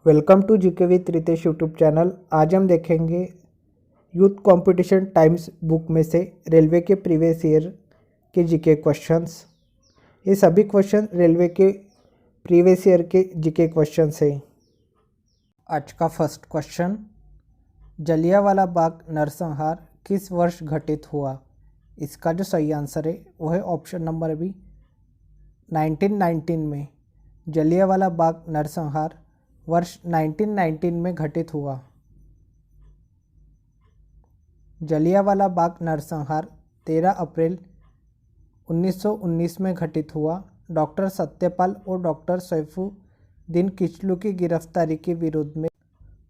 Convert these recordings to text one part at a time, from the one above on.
Welcome to GK with Ritesh YouTube channel. आज हम देखेंगे यूथ कंपटीशन टाइम्स बुक में से रेलवे के प्रीवियस ईयर के जीके क्वेश्चंस। ये सभी क्वेश्चन रेलवे के प्रीवियस ईयर के जीके क्वेश्चंस हैं। आज का फर्स्ट क्वेश्चन, जलियांवाला बाग नरसंहार किस वर्ष घटित हुआ? इसका जो सही आंसर है वो है ऑप्शन नंबर बी, 1919 में। जलियांवाला बाग नरसंहार वर्ष 1919 में घटित हुआ। जलियांवाला बाग नरसंहार 13 अप्रैल 1919 में घटित हुआ। डॉक्टर सत्यपाल और डॉक्टर सैफुद्दीन किचलू की गिरफ्तारी के विरोध में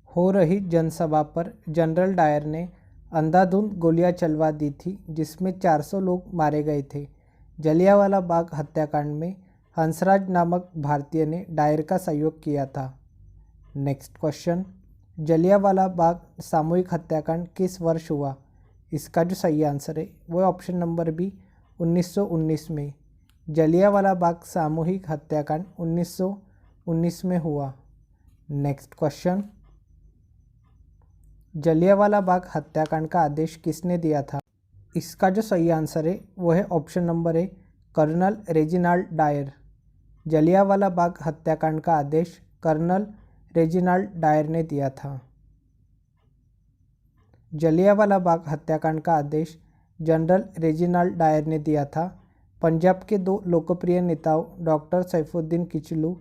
हो रही जनसभा पर जनरल डायर ने अंधाधुंध गोलियां चलवा दी थी, जिसमें 400 लोग मारे गए थे। जलियांवाला बाग हत्याकांड में हंसराज नामक भारतीय ने डायर का सहयोग किया था। नेक्स्ट क्वेश्चन, जलियांवाला बाग सामूहिक हत्याकांड किस वर्ष हुआ? इसका जो सही आंसर है वो ऑप्शन नंबर बी, 1919 में। जलियांवाला बाग सामूहिक हत्याकांड 1919 में हुआ। नेक्स्ट क्वेश्चन, जलियांवाला बाग हत्याकांड का आदेश किसने दिया था? इसका जो सही आंसर है वो है option number A, Colonel Reginald Dyer. Jallianwala Bagh हत्याकांड का आदेश कर्नल रेजिनाल्ड डायर ने दिया था। जलियांवाला बाग हत्याकांड का आदेश जनरल रेजिनाल्ड डायर ने दिया था। पंजाब के दो लोकप्रिय नेताओं डॉक्टर सैफुद्दीन किचलू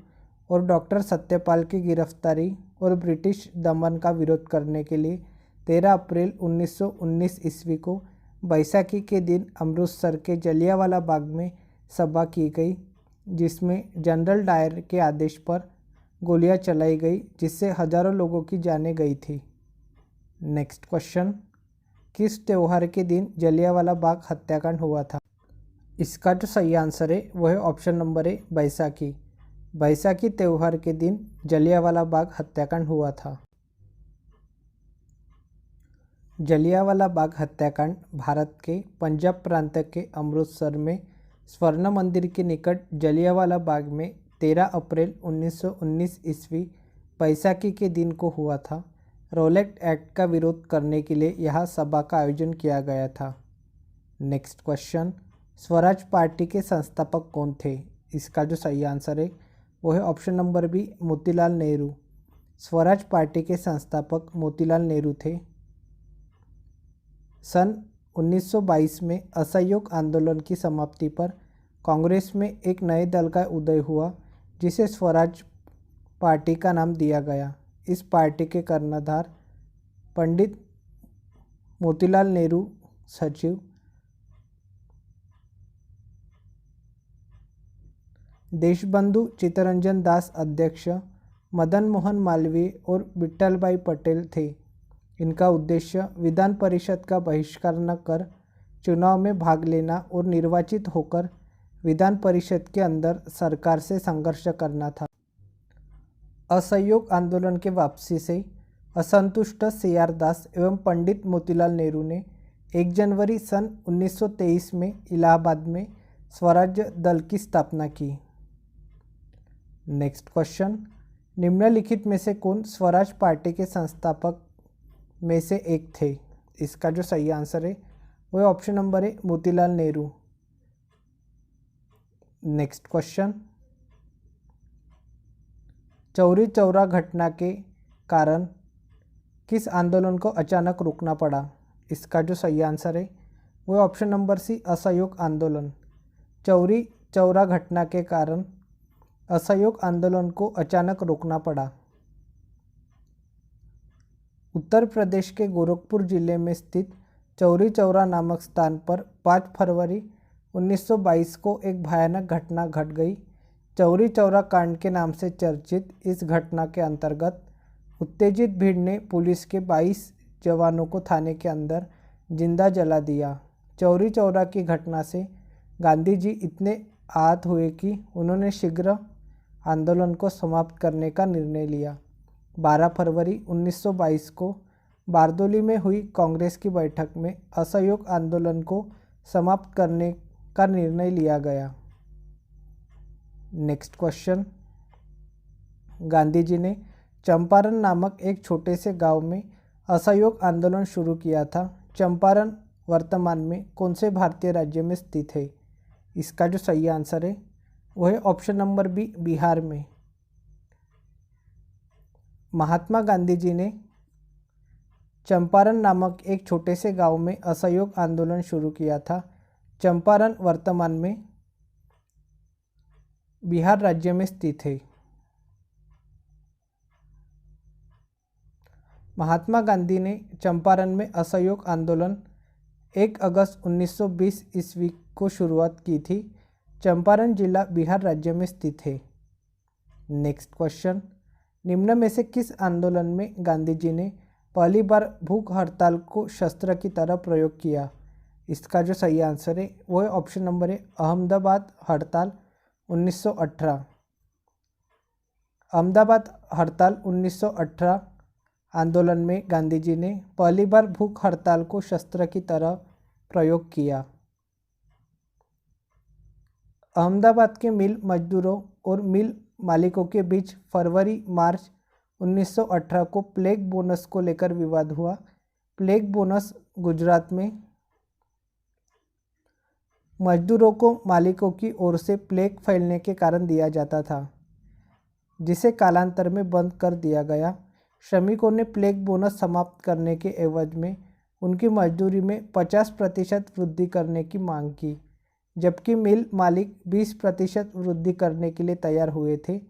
और डॉक्टर सत्यपाल की गिरफ्तारी और ब्रिटिश दमन का विरोध करने के लिए 13 अप्रैल 1919 ईस्वी को बैसाखी के दिन अमृतसर के जलियांवाला बाग में सभा की गई, जिसमें जनरल डायर के आदेश पर गोलियां चलाई गई, जिससे हजारों लोगों की जानें गई थी। नेक्स्ट क्वेश्चन, किस त्यौहार के दिन जलियांवाला बाग हत्याकांड हुआ था? इसका जो सही आंसर है वो है ऑप्शन नंबर ए, बैसाखी। बैसाखी त्यौहार के दिन जलियांवाला बाग हत्याकांड हुआ था। जलियांवाला बाग हत्याकांड भारत के पंजाब प्रांत के अमृतसर में स्वर्ण मंदिर के निकट जलियांवाला बाग में 13 अप्रैल 1919 ईस्वी बैसाखी के दिन को हुआ था। रोलेट एक्ट का विरोध करने के लिए यह सभा का आयोजन किया गया था। नेक्स्ट क्वेश्चन, स्वराज पार्टी के संस्थापक कौन थे? इसका जो सही आंसर है वो है option number B, Motilal Nehru. Swaraj Party के संस्थापक मोतीलाल नेहरू थे। सन 1922 में असहयोग आंदोलन की समाप्ति पर कांग्रेस में एक नए दल का उदय हुआ, जिसे स्वराज पार्टी का नाम दिया गया। इस पार्टी के कर्णधार पंडित मोतीलाल नेहरू, सचिव देशबंधु चित्तरंजन दास अध्यक्ष, मदन मोहन मालवीय और विट्ठल भाई पटेल थे। इनका उद्देश्य विधान परिषद का बहिष्कार न कर चुनाव में भाग लेना और निर्वाचित होकर विधान परिषद के अंदर सरकार से संघर्ष करना था। असहयोग आंदोलन के वापसी से असंतुष्ट सीआर दास एवं पंडित मोतीलाल नेहरू ने 1 जनवरी सन 1923 में इलाहाबाद में स्वराज दल की स्थापना की। नेक्स्ट क्वेश्चन, निम्नलिखित में से कौन स्वराज पार्टी के संस्थापक में से एक थे? इसका जो सही आंसर है वो ऑप्शन नंबर है, मोतीलाल नेहरू। नेक्स्ट क्वेश्चन, चौरी चौरा घटना के कारण किस आंदोलन को अचानक रोकना पड़ा? इसका जो सही आंसर है वो ऑप्शन नंबर सी, असहयोग आंदोलन। चौरी चौरा घटना के कारण असहयोग आंदोलन को अचानक रोकना पड़ा। उत्तर प्रदेश के गोरखपुर जिले में स्थित चौरी चौरा नामक स्थान पर 5 फरवरी 1922 को एक भयानक घटना घट गई। चौरी चौरा कांड के नाम से चर्चित इस घटना के अंतर्गत उत्तेजित भीड़ ने पुलिस के 22 जवानों को थाने के अंदर जिंदा जला दिया। चौरी चौरा की घटना से गांधी जी इतने आहत हुए कि उन्होंने शीघ्र आंदोलन को समाप्त करने का निर्णय लिया। 12 फरवरी 1922 को बारदोली में हुई कांग्रेस की बैठक में असहयोग आंदोलन को समाप्त करने का निर्णय लिया गया। नेक्स्ट क्वेश्चन, गांधी जी ने चंपारण नामक एक छोटे से गांव में असहयोग आंदोलन शुरू किया था। चंपारण वर्तमान में कौन से भारतीय राज्य में स्थित है? इसका जो सही आंसर है वो है ऑप्शन नंबर बी, बिहार में। महात्मा गांधी जी ने चंपारण नामक एक छोटे से गांव में असहयोग आंदोलन शुरू किया था। चंपारण वर्तमान में बिहार राज्य में स्थित है। महात्मा गांधी ने चंपारण में असहयोग आंदोलन 1 अगस्त 1920 ईस्वी को शुरुआत की थी। चंपारण जिला बिहार राज्य में स्थित है। नेक्स्ट क्वेश्चन, निम्न में से किस आंदोलन में गांधी जी ने पहली बार भूख हड़ताल को शस्त्र की तरह प्रयोग किया? इसका जो सही आंसर है वो है ऑप्शन नंबर है, अहमदाबाद हड़ताल 1918। अहमदाबाद हड़ताल 1918 आंदोलन में गांधी जी ने पहली बार भूख हड़ताल को शस्त्र की तरह प्रयोग किया। अहमदाबाद के मिल मजदूरों और मिल मालिकों के बीच फरवरी-मार्च 1918 को प्लेग बोनस को लेकर विवाद हुआ। प्लेग बोनस गुजरात में मजदूरों को मालिकों की ओर से प्लेग फैलने के कारण दिया जाता था, जिसे कालांतर में बंद कर दिया गया। श्रमिकों ने प्लेग बोनस समाप्त करने के एवज में उनकी मजदूरी में 50% वृद्धि करने की मांग की, जबकि मिल मालिक 20% वृद्धि करने के लिए तैयार हुए थे,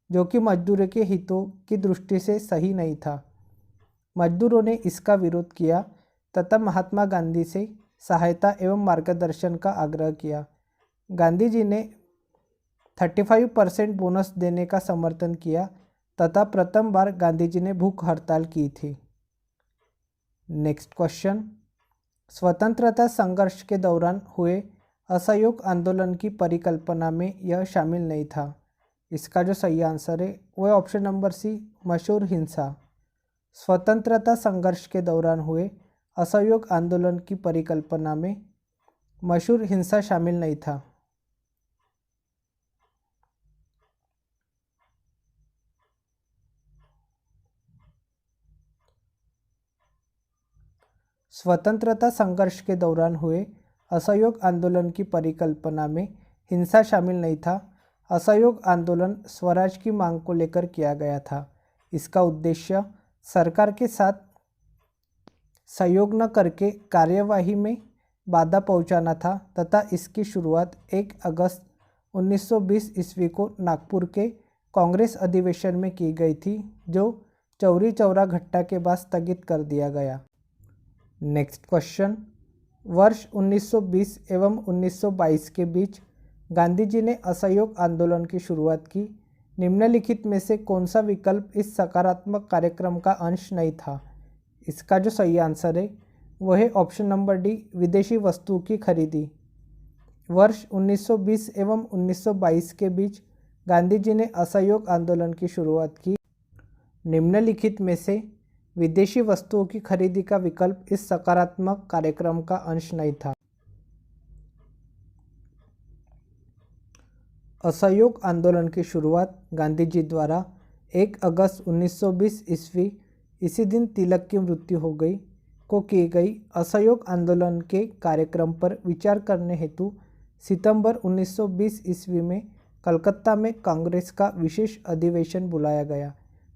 जो कि मजदूरों के हितों की दृष्टि से सही नहीं था। मजदूरों ने इसका विरोध किया तथा महात्मा गांधी से सहायता एवं मार्गदर्शन का आग्रह किया। गांधी जी ने 35% बोनस देने का समर्थन किया तथा प्रथम बार गांधी जी ने भूख हड़ताल की थी। नेक्स्ट क्वेश्चन, स्वतंत्रता संघर्ष के दौरान हुए असहयोग आंदोलन की परिकल्पना में यह शामिल नहीं था। इसका जो सही आंसर है वो है ऑप्शन नंबर सी, मशहूर हिंसा। स्वतंत्रता संघर्ष के दौरान हुए असहयोग आंदोलन की परिकल्पना में मशहूर हिंसा शामिल नहीं था। स्वतंत्रता संघर्ष के दौरान हुए असहयोग आंदोलन की परिकल्पना में हिंसा शामिल नहीं था। असहयोग आंदोलन स्वराज की मांग को लेकर किया गया था। इसका उद्देश्य सरकार के साथ सहयोग न करके कार्यवाही में बाधा पहुंचाना था तथा इसकी शुरुआत 1 अगस्त 1920 ईस्वी को नागपुर के कांग्रेस अधिवेशन में की गई थी, जो चौरी चौरा घटना के बाद स्थगित कर दिया गया। नेक्स्ट क्वेश्चन, वर्ष 1920 एवं 1922 के बीच गांधी जी ने असहयोग आंदोलन की शुरुआत की। निम्नलिखित में से कौन सा विकल्प इस सकारात्मक कार्यक्रम का अंश नहीं था? इसका जो सही आंसर है वह है ऑप्शन नंबर डी, विदेशी वस्तुओं की खरीदी। वर्ष 1920 एवं 1922 के बीच गांधी जी ने असहयोग आंदोलन की शुरुआत की। निम्नलिखित में से विदेशी वस्तुओं की खरीदी का विकल्प इस सकारात्मक कार्यक्रम का अंश नहीं था। असहयोग आंदोलन की शुरुआत गांधी जी द्वारा 1 अगस्त 1920 ईस्वी, इसी दिन तिलक की मृत्यु हो गई, को की गई। असहयोग आंदोलन के कार्यक्रम पर विचार करने हेतु सितंबर 1920 ईस्वी में कलकत्ता में कांग्रेस का विशेष अधिवेशन बुलाया गया।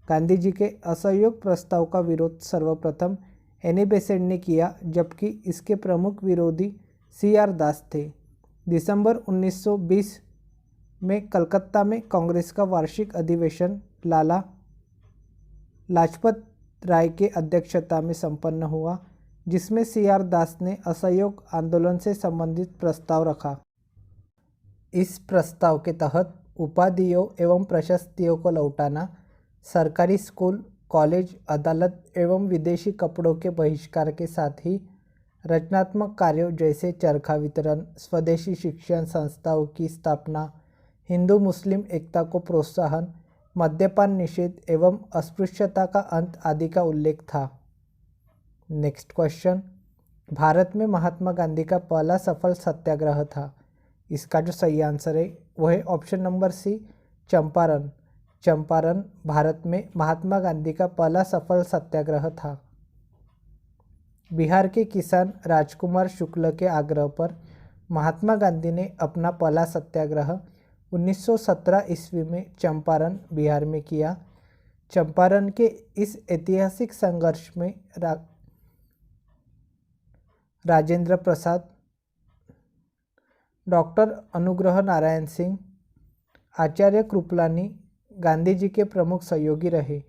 गांधी जी के असहयोग प्रस्ताव का विरोध सर्वप्रथम एनी बेसेंट ने किया, जबकि इसके प्रमुख विरोधी CR दास थे। दिसंबर 1920 में कलकत्ता में कांग्रेस का वार्षिक अधिवेशन लाला लाजपत राय के अध्यक्षता में संपन्न हुआ, जिसमें CR दास ने असहयोग आंदोलन से संबंधित प्रस्ताव रखा। इस प्रस्ताव के तहत उपाधियों एवं प्रशस्तियों को लौटाना, सरकारी स्कूल, कॉलेज, अदालत एवं विदेशी कपड़ों के बहिष्कार के साथ ही रचनात्मक कार्यों जैसे चरखा वितरण, स्वदेशी शिक्षण संस्थाओं की स्थापना, हिंदू मुस्लिम एकता को प्रोत्साहन, मद्यपान निषेध एवं अस्पृश्यता का अंत आदि का उल्लेख था। नेक्स्ट क्वेश्चन, भारत में महात्मा गांधी का पहला सफल सत्याग्रह था। इसका जो सही आंसर है वो है option number C, Champaran. Champaran Bharat में महात्मा गांधी का पहला सफल सत्याग्रह था। बिहार के किसान राजकुमार शुक्ल के आग्रह पर महात्मा गांधी ने अपना पहला सत्याग्रह 1917 ईस्वी में चंपारण बिहार में किया। चंपारण के इस ऐतिहासिक संघर्ष में राजेंद्र प्रसाद, डॉक्टर अनुग्रह नारायण सिंह, आचार्य कृपलानी गांधी जी के प्रमुख सहयोगी रहे।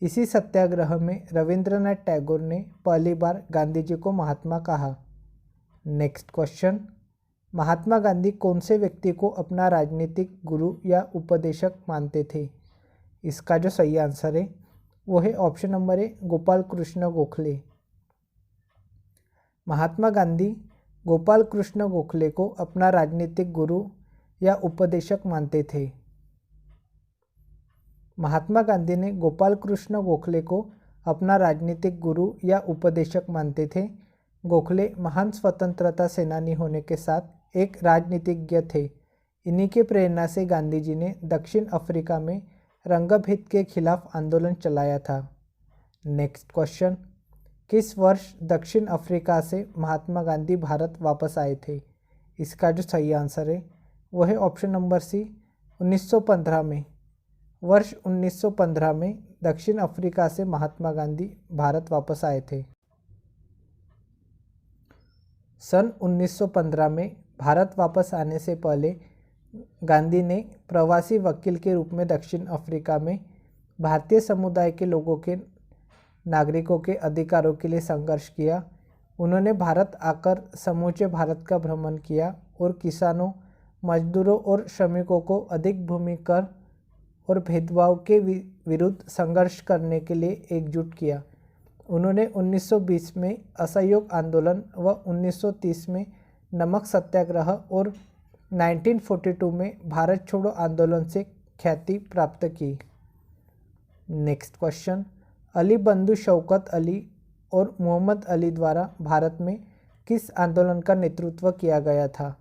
इसी सत्याग्रह में रविंद्रनाथ टैगोर ने पहली बार गांधी जी को महात्मा कहा। नेक्स्ट क्वेश्चन, महात्मा गांधी कौन से व्यक्ति को अपना राजनीतिक गुरु या उपदेशक मानते थे? इसका जो सही आंसर है वो है option number A, Gopal Krishna Gokhale. Mahatma Gandhi Gopal Krishna Gokhale को अपना राजनीतिक गुरु या उपदेशक मानते थे। महात्मा गांधी ने गोपाल कृष्ण गोखले को अपना राजनीतिक गुरु या उपदेशक मानते थे। गोखले महान स्वतंत्रता सेनानी होने के साथ एक राजनीतिज्ञ थे। इन्हीं के प्रेरणा से गांधी जी ने दक्षिण अफ्रीका में रंगभेद के खिलाफ आंदोलन चलाया था। नेक्स्ट क्वेश्चन, किस वर्ष दक्षिण अफ्रीका से महात्मा गांधी भारत वापस आए थे? इसका जो सही आंसर है वो है ऑप्शन नंबर सी, 1915 में। वर्ष 1915 में दक्षिण अफ्रीका से महात्मा गांधी भारत वापस आए थे। सन 1915 में भारत वापस आने से पहले गांधी ने प्रवासी वकील के रूप में दक्षिण अफ्रीका में भारतीय समुदाय के लोगों के नागरिकों के अधिकारों के लिए संघर्ष किया। उन्होंने भारत आकर समूचे भारत का भ्रमण किया और किसानों, मजदूरों और श्रमिकों को अधिक भूमि कर और भेदभाव के विरुद्ध संघर्ष करने के लिए एकजुट किया। उन्होंने 1920 में असहयोग आंदोलन व 1930 में नमक सत्याग्रह और 1942 में भारत छोड़ो आंदोलन से ख्याति प्राप्त की। नेक्स्ट क्वेश्चन, अली बंधु शौकत अली और मोहम्मद अली द्वारा भारत में किस आंदोलन का नेतृत्व किया गया था?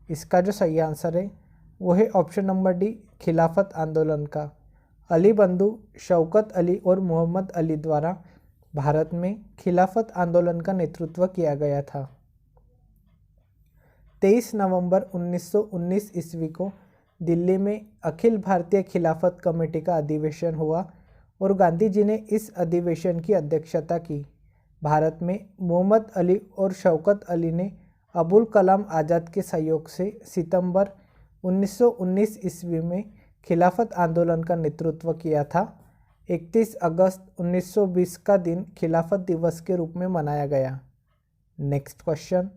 इसका जो सही आंसर है वो है ऑप्शन नंबर डी, खिलाफत आंदोलन का। अली बंधु शौकत अली और मोहम्मद अली द्वारा भारत में खिलाफत आंदोलन का नेतृत्व किया गया था। 23 नवंबर 1919 ईस्वी को दिल्ली में अखिल भारतीय खिलाफत कमेटी का अधिवेशन हुआ और गांधी जी ने इस अधिवेशन की अध्यक्षता की। भारत में मोहम्मद अली और शौकत अली ने अबुल कलाम आज़ाद के सहयोग से सितंबर 1919 ईस्वी में खिलाफत आंदोलन का नेतृत्व किया था। 31 अगस्त 1920 का दिन खिलाफत दिवस के रूप में मनाया गया। नेक्स्ट क्वेश्चन,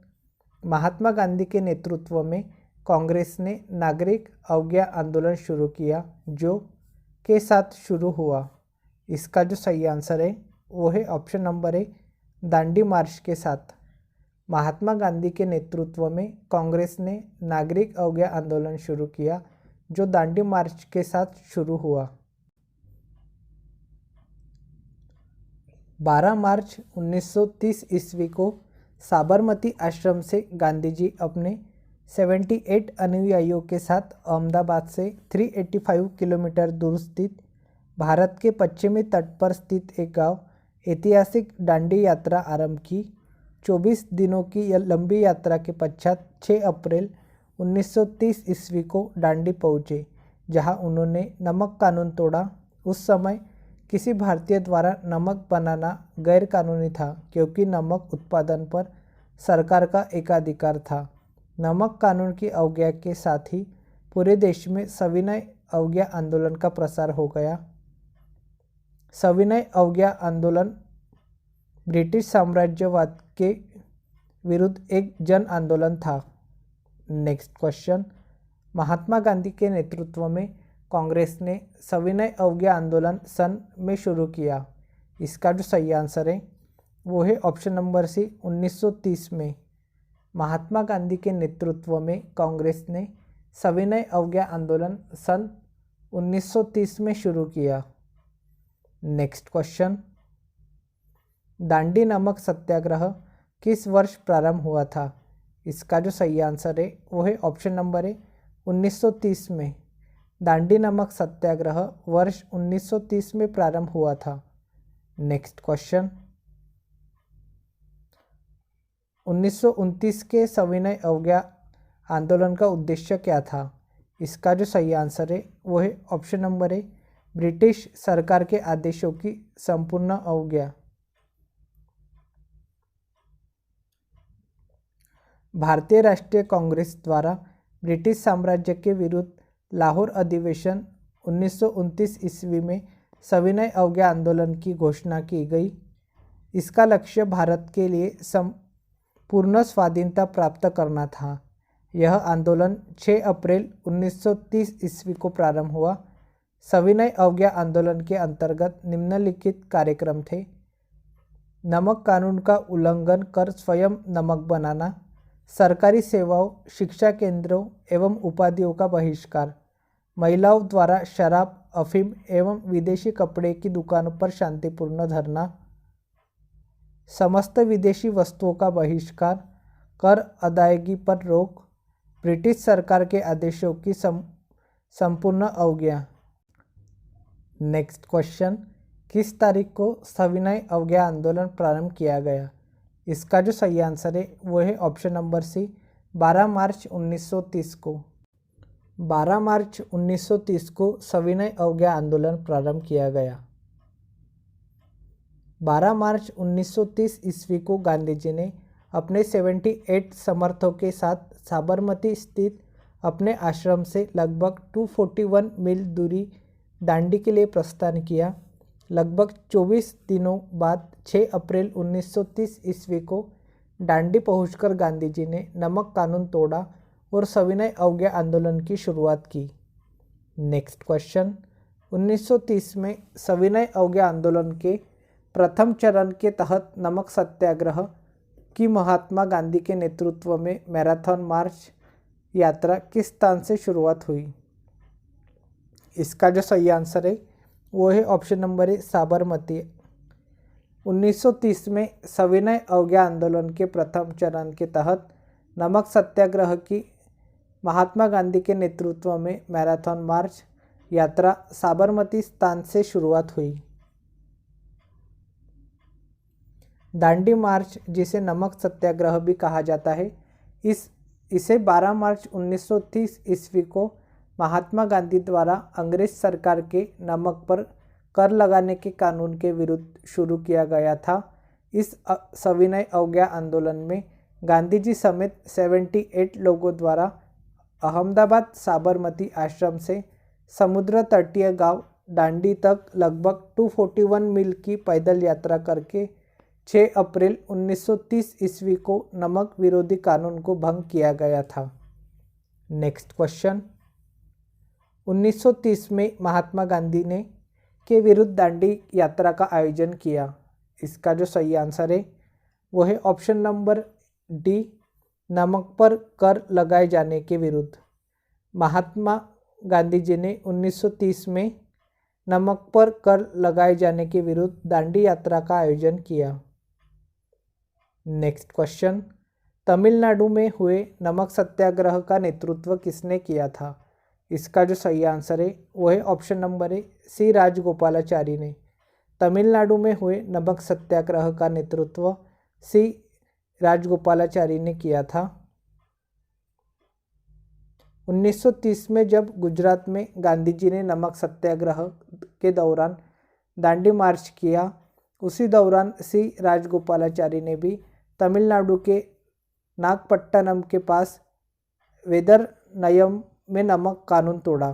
महात्मा गांधी के नेतृत्व में कांग्रेस ने नागरिक अवज्ञा आंदोलन शुरू किया जो के साथ शुरू हुआ। इसका जो सही आंसर है वो है ऑप्शन नंबर ए, दांडी मार्च के साथ। महात्मा गांधी के नेतृत्व में कांग्रेस ने नागरिक अवज्ञा आंदोलन शुरू किया जो दांडी मार्च के साथ शुरू हुआ। 12 मार्च 1930 ईस्वी को साबरमती आश्रम से गांधी जी अपने 78 अनुयायियों के साथ अहमदाबाद से 385 किलोमीटर दूर स्थित भारत के पश्चिमी तट पर स्थित एक गांव ऐतिहासिक दांडी यात्रा आरंभ की। 24 दिनों की यह लंबी यात्रा के पश्चात 6 अप्रैल 1930 ईस्वी को दांडी पहुँचे, जहां उन्होंने नमक कानून तोड़ा। उस समय किसी भारतीय द्वारा नमक बनाना गैर कानूनी था क्योंकि नमक उत्पादन पर सरकार का एकाधिकार था। नमक कानून की अवज्ञा के साथ ही पूरे देश में सविनय अवज्ञा आंदोलन का प्रसार हो गया। सविनय अवज्ञा आंदोलन ब्रिटिश साम्राज्यवाद के विरुद्ध एक जन आंदोलन था। नेक्स्ट क्वेश्चन, महात्मा गांधी के नेतृत्व में कांग्रेस ने सविनय अवज्ञा आंदोलन सन में शुरू किया। इसका जो सही आंसर है वो है ऑप्शन नंबर सी, 1930 में। महात्मा गांधी के नेतृत्व में कांग्रेस ने सविनय अवज्ञा आंदोलन सन 1930 में शुरू किया। नेक्स्ट क्वेश्चन, दांडी नमक सत्याग्रह किस वर्ष प्रारंभ हुआ था? इसका जो सही आंसर है वो है ऑप्शन नंबर है 1930 में। दांडी नमक सत्याग्रह वर्ष 1930 में प्रारंभ हुआ था। नेक्स्ट क्वेश्चन, 1929 के सविनय अवज्ञा आंदोलन का उद्देश्य क्या था? इसका जो सही आंसर है वो है ऑप्शन नंबर ए, ब्रिटिश सरकार के आदेशों की संपूर्ण अवज्ञा। भारतीय राष्ट्रीय कांग्रेस द्वारा ब्रिटिश साम्राज्य के विरुद्ध लाहौर अधिवेशन 1929 ईस्वी में सविनय अवज्ञा आंदोलन की घोषणा की गई। इसका लक्ष्य भारत के लिए पूर्ण स्वाधीनता प्राप्त करना था। यह आंदोलन 6 अप्रैल 1930 ईस्वी को प्रारंभ हुआ। सविनय अवज्ञा आंदोलन के अंतर्गत निम्नलिखित कार्यक्रम थे: नमक कानून का उल्लंघन कर स्वयं नमक बनाना, सरकारी सेवाओं, शिक्षा केंद्रों एवं उपाधियों का बहिष्कार, महिलाओं द्वारा शराब, अफीम एवं विदेशी कपड़े की दुकानों पर शांतिपूर्ण धरना, समस्त विदेशी वस्तुओं का बहिष्कार, कर अदायगी पर रोक, ब्रिटिश सरकार के आदेशों की संपूर्ण अवज्ञा। नेक्स्ट क्वेश्चन, किस तारीख को सविनय अवज्ञा आंदोलन प्रारंभ किया गया? इसका जो सही आंसर है वो है ऑप्शन नंबर सी, 12 मार्च 1930 को। 12 मार्च 1930 को सविनय अवज्ञा आंदोलन प्रारंभ किया गया। 12 मार्च 1930 ईस्वी को गांधी जी ने अपने 78 समर्थकों के साथ साबरमती स्थित अपने आश्रम से लगभग 241 मील दूरी दांडी के लिए प्रस्थान किया। लगभग 24 दिनों बाद 6 अप्रैल 1930 ईस्वी को दांडी पहुंचकर गांधी जी ने नमक कानून तोड़ा और सविनय अवज्ञा आंदोलन की शुरुआत की। नेक्स्ट क्वेश्चन, 1930 में सविनय अवज्ञा आंदोलन के प्रथम चरण के तहत नमक सत्याग्रह की महात्मा गांधी के नेतृत्व में मैराथन मार्च यात्रा किस स्थान से शुरुआत हुई? इसका जो सही आंसर है वो है ऑप्शन नंबर ए, साबरमती। 1930 में सविनय अवज्ञा आंदोलन के प्रथम चरण के तहत नमक सत्याग्रह की महात्मा गांधी के नेतृत्व में मैराथन मार्च यात्रा साबरमती स्थान से शुरुआत हुई। दांडी मार्च, जिसे नमक सत्याग्रह भी कहा जाता है, इसे 12 मार्च 1930 ईस्वी को महात्मा गांधी द्वारा अंग्रेज सरकार के नमक पर कर लगाने के कानून के विरुद्ध शुरू किया गया था। इस सविनय अवज्ञा आंदोलन में गांधी जी समेत 78 लोगों द्वारा अहमदाबाद साबरमती आश्रम से समुद्र तटीय गांव दांडी तक लगभग 241 मील की पैदल यात्रा करके 6 अप्रैल 1930 ईस्वी को नमक विरोधी कानून को भंग किया गया था। नेक्स्ट क्वेश्चन, 1930 में महात्मा गांधी ने के विरुद्ध दांडी यात्रा का आयोजन किया। इसका जो सही आंसर है वो है ऑप्शन नंबर डी, नमक पर कर लगाए जाने के विरुद्ध। महात्मा गांधी जी ने 1930 में नमक पर कर लगाए जाने के विरुद्ध दांडी यात्रा का आयोजन किया। नेक्स्ट क्वेश्चन, तमिलनाडु में हुए नमक सत्याग्रह का नेतृत्व किसने किया था? इसका जो सही आंसर है वो है ऑप्शन नंबर ए, सी राजगोपालाचारी ने। तमिलनाडु में हुए नमक सत्याग्रह का नेतृत्व सी राजगोपालाचारी ने किया था। 1930 में जब गुजरात में गांधी जी ने नमक सत्याग्रह के दौरान दांडी मार्च किया, उसी दौरान सी राजगोपालाचारी ने भी तमिलनाडु के नागपट्टनम के पास वेदरनयम में नमक कानून तोड़ा।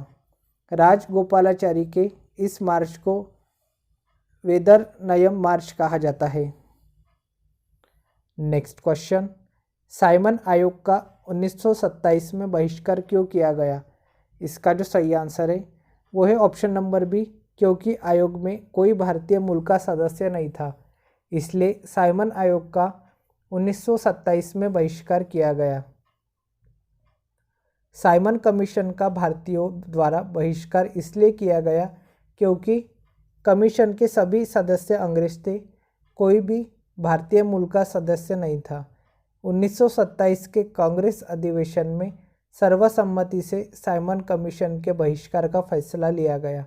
राजगोपालाचारी के इस मार्च को वेदरनयम मार्च कहा जाता है। नेक्स्ट क्वेश्चन, साइमन आयोग का 1927 में बहिष्कार क्यों किया गया? इसका जो सही आंसर है वो है ऑप्शन नंबर बी, क्योंकि आयोग में कोई भारतीय मूल का सदस्य नहीं था, इसलिए साइमन आयोग का 1927 में बहिष्कार किया गया। साइमन कमीशन का भारतीयों द्वारा बहिष्कार इसलिए किया गया क्योंकि कमीशन के सभी सदस्य अंग्रेज थे, कोई भी भारतीय मूल का सदस्य नहीं था। 1927 के कांग्रेस अधिवेशन में सर्वसम्मति से साइमन कमीशन के बहिष्कार का फैसला लिया गया।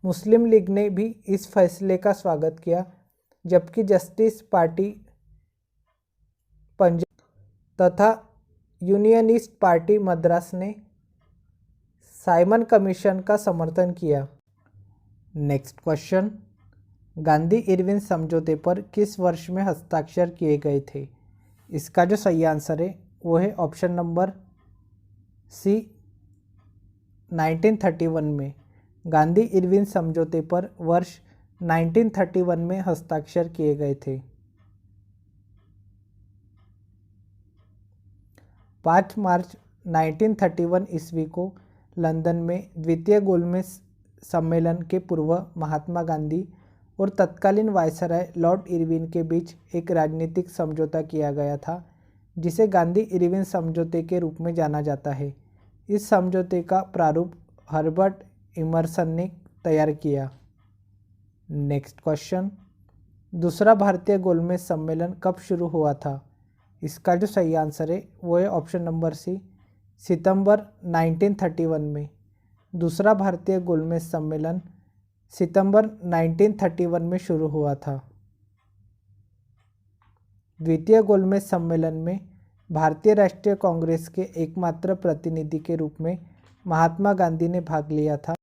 मुस्लिम लीग ने भी इस फैसले का स्वागत किया, जबकि जस्टिस पार्टी पंजाब तथा यूनियनिस्ट पार्टी मद्रास ने साइमन कमीशन का समर्थन किया। नेक्स्ट क्वेश्चन, गांधी इरविन समझौते पर किस वर्ष में हस्ताक्षर किए गए थे? इसका जो सही आंसर है वो है ऑप्शन नंबर सी 1931 में। गांधी इरविन समझौते पर वर्ष 1931 में हस्ताक्षर किए गए थे। 5 मार्च 1931 ईस्वी को लंदन में द्वितीय गोलमेज सम्मेलन के पूर्व महात्मा गांधी और तत्कालीन वायसराय लॉर्ड इरविन के बीच एक राजनीतिक समझौता किया गया था, जिसे गांधी इरविन समझौते के रूप में जाना जाता है। इस समझौते का प्रारूप हर्बर्ट इमर्सन ने तैयार किया। नेक्स्ट क्वेश्चन, दूसरा भारतीय गोलमेज सम्मेलन कब शुरू हुआ था? इसका जो सही आंसर है वो है ऑप्शन नंबर सी सितंबर 1931 में। दूसरा भारतीय गोलमेज सम्मेलन सितंबर 1931 में शुरू हुआ था। द्वितीय गोलमेज सम्मेलन में भारतीय राष्ट्रीय कांग्रेस के एकमात्र प्रतिनिधि के रूप में महात्मा गांधी ने भाग लिया था।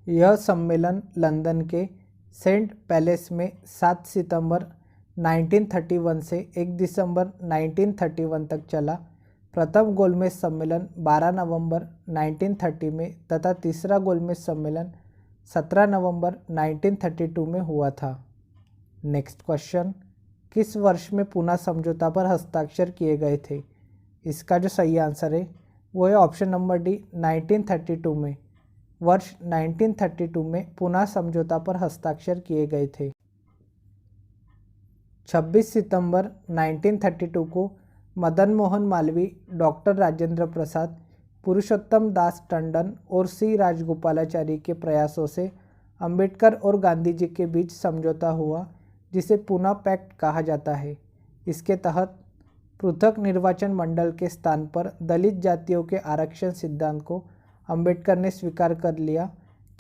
यह सम्मेलन लंदन के सेंट पैलेस में 7 सितंबर 1931 से 1 दिसंबर 1931 तक चला। प्रथम गोलमेज सम्मेलन 12 नवंबर 1930 में तथा तीसरा गोलमेज सम्मेलन 17 नवंबर 1932 में हुआ था। नेक्स्ट क्वेश्चन, किस वर्ष में पूना समझौता पर हस्ताक्षर किए गए थे? इसका जो सही आंसर है वो है ऑप्शन नंबर डी 1932 में। वर्ष 1932 में पूना समझौता पर हस्ताक्षर किए गए थे। 26 सितंबर 1932 को मदन मोहन मालवीय, डॉक्टर राजेंद्र प्रसाद, पुरुषोत्तम दास टंडन और सी राजगोपालाचारी के प्रयासों से अंबेडकर और गांधी जी के बीच समझौता हुआ, जिसे पूना पैक्ट कहा जाता है। इसके तहत पृथक निर्वाचन मंडल के स्थान पर दलित जातियों के आरक्षण सिद्धांत को अंबेडकर ने स्वीकार कर लिया।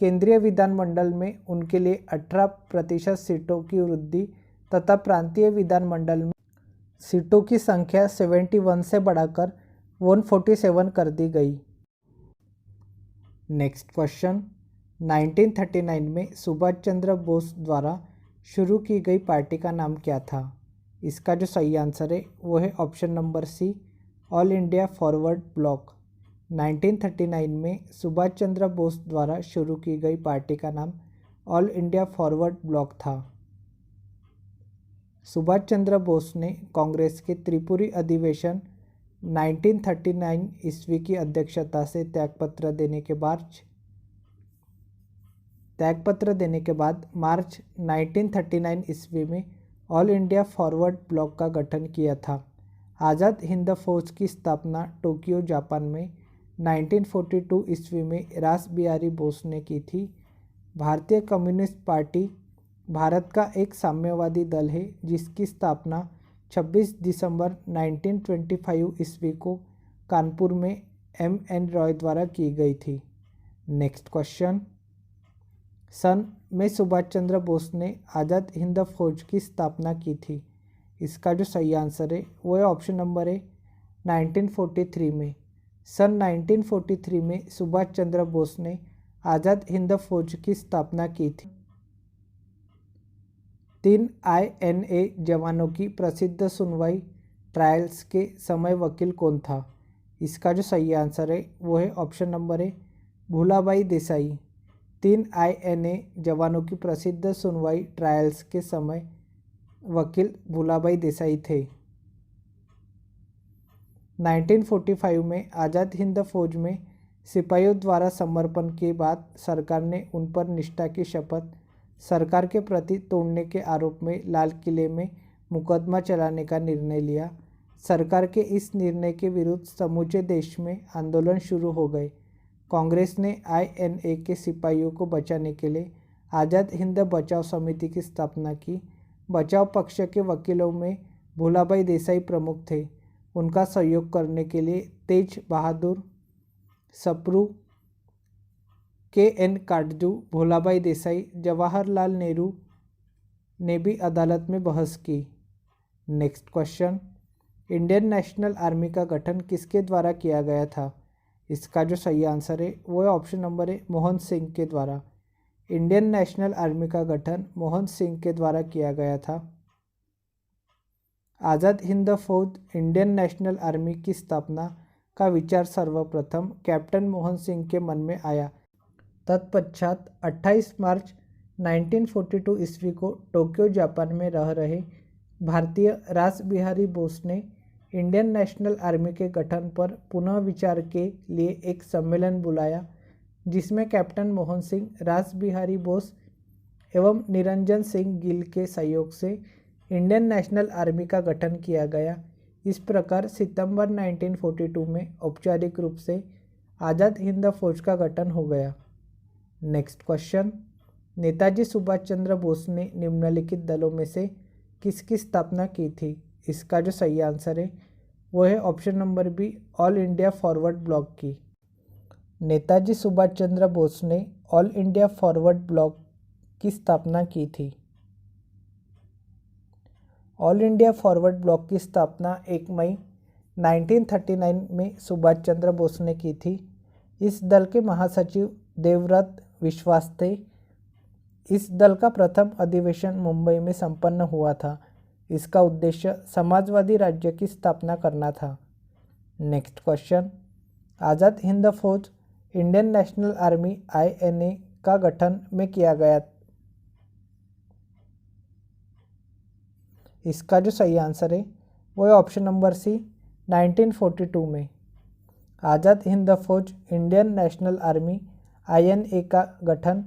केंद्रीय विधानमंडल में उनके लिए 18% सीटों की वृद्धि तथा प्रांतीय विधानमंडल में सीटों की संख्या 71 से बढ़ाकर 147 कर दी गई। नेक्स्ट क्वेश्चन, 1939 में सुभाष चंद्र बोस द्वारा शुरू की गई पार्टी का नाम क्या था? इसका जो सही आंसर है वो है option number C All India forward Bloc. 1939 में सुभाष चंद्र बोस द्वारा शुरू की गई पार्टी का नाम ऑल इंडिया फॉरवर्ड ब्लॉक था। सुभाष चंद्र बोस ने कांग्रेस के त्रिपुरी अधिवेशन 1939 ईस्वी की अध्यक्षता से त्यागपत्र देने के बाद मार्च 1939 ईस्वी में ऑल इंडिया फॉरवर्ड ब्लॉक का गठन किया था। आज़ाद हिंद फौज की स्थापना टोक्यो, जापान में 1942 ईस्वी में रास बिहारी बोस ने की थी। भारतीय कम्युनिस्ट पार्टी भारत का एक साम्यवादी दल है, जिसकी स्थापना 26 दिसंबर 1925 ईस्वी को कानपुर में M.N. रॉय द्वारा की गई थी। नेक्स्ट क्वेश्चन, सन में सुभाष चंद्र बोस ने आज़ाद हिंद फौज की स्थापना की थी। इसका जो सही आंसर है वो है ऑप्शन नंबर ए 1943 में। सन 1943 में सुभाष चंद्र बोस ने आज़ाद हिंद फौज की स्थापना की थी। 3 INA जवानों की प्रसिद्ध सुनवाई ट्रायल्स के समय वकील कौन था? इसका जो सही आंसर है वो है option number A Bhulabhai Desai. 3 INA जवानों की प्रसिद्ध सुनवाई ट्रायल्स के समय वकील भूलाबाई देसाई थे। 1945 में आज़ाद हिंद फौज में सिपाहियों द्वारा समर्पण के बाद सरकार ने उन पर निष्ठा की शपथ सरकार के प्रति तोड़ने के आरोप में लाल किले में मुकदमा चलाने का निर्णय लिया। सरकार के इस निर्णय के विरुद्ध समूचे देश में आंदोलन शुरू हो गए। कांग्रेस ने INA के सिपाहियों को बचाने के लिए आज़ाद हिंद बचाव समिति की स्थापना की। बचाव पक्ष के वकीलों में भूलाबाई देसाई प्रमुख थे। उनका सहयोग करने के लिए तेज बहादुर सप्रू, KN काटजू, भोलाभाई देसाई, जवाहरलाल नेहरू ने भी अदालत में बहस की। Next question, Indian national army का गठन किसके द्वारा किया गया था? इसका जो सही आंसर है वो है ऑप्शन नंबर है मोहन सिंह के द्वारा। इंडियन नेशनल आर्मी का गठन मोहन सिंह के द्वारा किया गया था। आज़ाद हिंद फौज इंडियन नेशनल आर्मी की स्थापना का विचार सर्वप्रथम कैप्टन मोहन सिंह के मन में आया। तत्पश्चात 28 मार्च 1942 ईस्वी को टोक्यो जापान में रह रहे भारतीय रास बिहारी बोस ने इंडियन नेशनल आर्मी के गठन पर पुनः विचार के लिए एक सम्मेलन बुलाया, जिसमें कैप्टन मोहन सिंह, रास बिहारी बोस एवं निरंजन सिंह गिल के सहयोग से इंडियन नेशनल आर्मी का गठन किया गया। इस प्रकार सितंबर 1942 में औपचारिक रूप से आज़ाद हिंद फौज का गठन हो गया। नेक्स्ट क्वेश्चन, नेताजी सुभाष चंद्र बोस ने निम्नलिखित दलों में से किसकी स्थापना की थी? इसका जो सही आंसर है वो है option number B, all India forward block की। नेताजी सुभाष चंद्र बोस ने ऑल इंडिया फॉरवर्ड ब्लॉक की स्थापना की थी। ऑल इंडिया फॉरवर्ड ब्लॉक की स्थापना 1 मई 1939 में सुभाष चंद्र बोस ने की थी। इस दल के महासचिव देवव्रत विश्वास थे। इस दल का प्रथम अधिवेशन मुंबई में संपन्न हुआ था। इसका उद्देश्य समाजवादी राज्य की स्थापना करना था। नेक्स्ट क्वेश्चन, आज़ाद हिंद फौज इंडियन नेशनल आर्मी INA का गठन में किया गया। इसका जो सही आंसर है वो है ऑप्शन नंबर सी, 1942 में। आज़ाद हिंद फौज इंडियन नेशनल आर्मी INA का गठन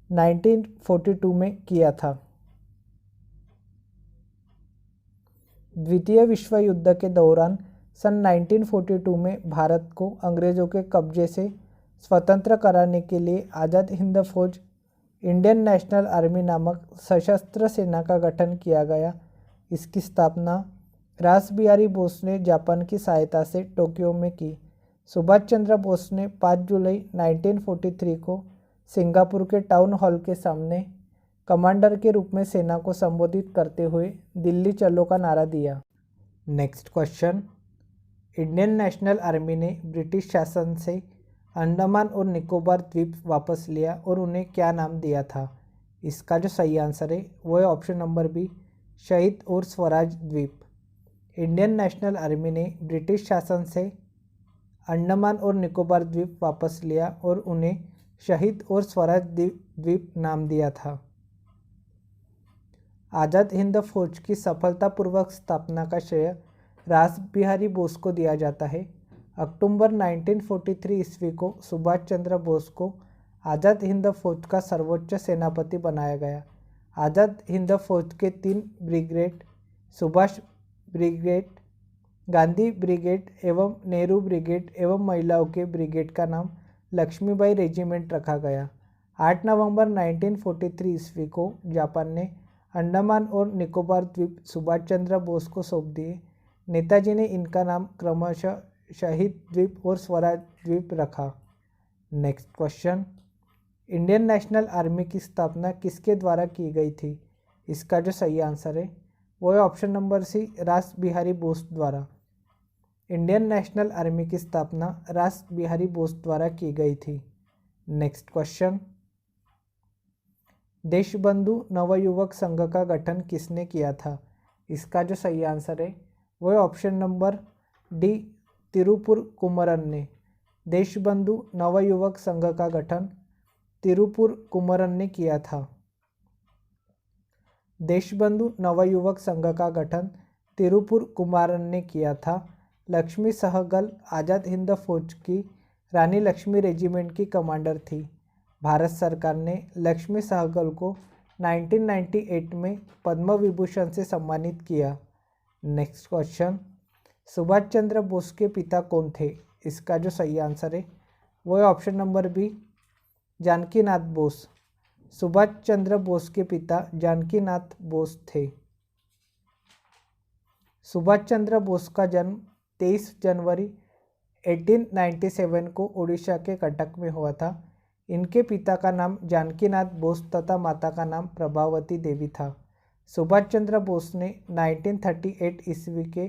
1942 में किया था। द्वितीय विश्व युद्ध के दौरान सन 1942 में भारत को अंग्रेज़ों के कब्जे से स्वतंत्र कराने के लिए आज़ाद हिंद फौज इंडियन नेशनल आर्मी नामक सशस्त्र सेना का गठन किया गया। इसकी स्थापना रास बिहारी बोस ने जापान की सहायता से टोक्यो में की। सुभाष चंद्र बोस ने 5 जुलाई 1943 को सिंगापुर के टाउन हॉल के सामने कमांडर के रूप में सेना को संबोधित करते हुए दिल्ली चलो का नारा दिया। Next question, Indian national army ने ब्रिटिश शासन से अंडमान और निकोबार द्वीप वापस लिया और उन्हें क्या नाम दिया था? इसका जो सही आंसर है वो है ऑप्शन नंबर बी, शहीद और स्वराज द्वीप। इंडियन नेशनल आर्मी ने ब्रिटिश शासन से अंडमान और निकोबार द्वीप वापस लिया और उन्हें शहीद और स्वराज द्वीप नाम दिया था। आज़ाद हिंद फौज की सफलतापूर्वक स्थापना का श्रेय रास बिहारी बोस को दिया जाता है। अक्टूबर 1943 ईस्वी को सुभाष चंद्र बोस को आज़ाद हिंद फौज का सर्वोच्च सेनापति बनाया गया। आज़ाद हिंद फौज के 3 brigade, Subhash brigade, Gandhi brigade एवं नेहरू ब्रिगेड एवं महिलाओं के ब्रिगेड का नाम लक्ष्मीबाई रेजिमेंट रखा गया। 8 नवंबर 1943 ईस्वी को जापान ने अंडमान और निकोबार द्वीप सुभाष चंद्र बोस को सौंप दिए। नेताजी ने इनका नाम क्रमशः शहीद द्वीप और स्वराज द्वीप रखा। Next question, Indian national army की स्थापना किसके द्वारा की गई थी? इसका जो सही आंसर है वो है ऑप्शन नंबर सी, रास बिहारी बोस द्वारा। इंडियन नेशनल आर्मी की स्थापना रास बिहारी बोस द्वारा की गई थी। नेक्स्ट क्वेश्चन, देशबंधु नवयुवक संघ का गठन किसने किया था? इसका जो सही आंसर है वो है option number D, Tiruppur Kumaran ने। देशबंधु नवयुवक संघ का गठन तिरुपुर कुमरन ने किया था। देशबंधु नवयुवक संघ का गठन तिरुपुर कुमारन ने किया था। लक्ष्मी सहगल आज़ाद हिंद फौज की रानी लक्ष्मी रेजिमेंट की कमांडर थी। भारत सरकार ने लक्ष्मी सहगल को 1998 में पद्म विभूषण से सम्मानित किया। नेक्स्ट क्वेश्चन, सुभाष चंद्र बोस के पिता कौन थे? इसका जो सही आंसर है वो है option number B, Janakinath Bose. Subhash Chandra Bose के पिता जानकीनाथ बोस थे। सुभाष चंद्र बोस का जन्म 23 जनवरी 1897 को उड़ीसा के कटक में हुआ था। इनके पिता का नाम जानकीनाथ बोस तथा माता का नाम प्रभावती देवी था। सुभाष चंद्र बोस ने 1938 ईस्वी के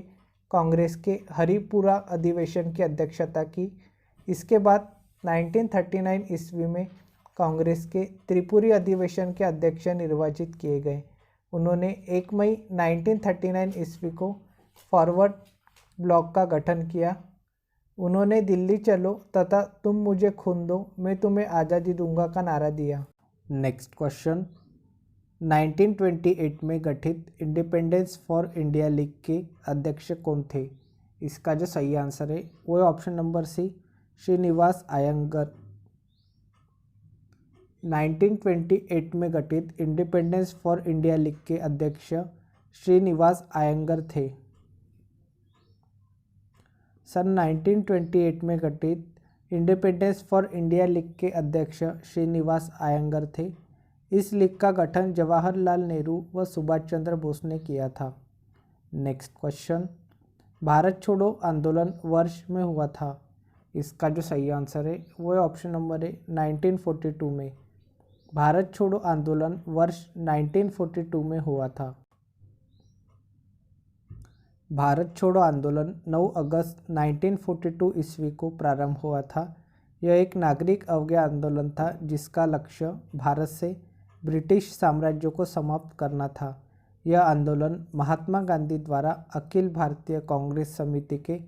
कांग्रेस के हरिपुरा अधिवेशन की अध्यक्षता की। इसके बाद 1939 ईस्वी में कांग्रेस के त्रिपुरी अधिवेशन के अध्यक्ष निर्वाचित किए गए। उन्होंने 1 मई 1939 ईस्वी को फॉरवर्ड ब्लॉक का गठन किया। उन्होंने दिल्ली चलो तथा तुम मुझे खून दो मैं तुम्हें आज़ादी दूंगा का नारा दिया। नेक्स्ट क्वेश्चन, 1928 में गठित इंडिपेंडेंस फॉर इंडिया लीग के अध्यक्ष कौन थे? इसका जो सही आंसर है वो है option number C, Srinivasa Iyengar. 1928 में गठित इंडिपेंडेंस फॉर इंडिया लीग के अध्यक्ष श्रीनिवास अयंगर थे। सन 1928 में गठित इंडिपेंडेंस फॉर इंडिया लीग के अध्यक्ष श्रीनिवास अयंगर थे। इस लीग का गठन जवाहरलाल नेहरू व सुभाष चंद्र बोस ने किया था। नेक्स्ट क्वेश्चन, भारत छोड़ो आंदोलन वर्ष में हुआ था? इसका जो सही आंसर है वो है ऑप्शन नंबर ए, 1942 में। भारत छोड़ो आंदोलन वर्ष 1942 में हुआ था। भारत छोड़ो आंदोलन 9 अगस्त 1942 ईस्वी को प्रारंभ हुआ था। यह एक नागरिक अवज्ञा आंदोलन था जिसका लक्ष्य भारत से ब्रिटिश साम्राज्य को समाप्त करना था। यह आंदोलन महात्मा गांधी द्वारा अखिल भारतीय कांग्रेस समिति के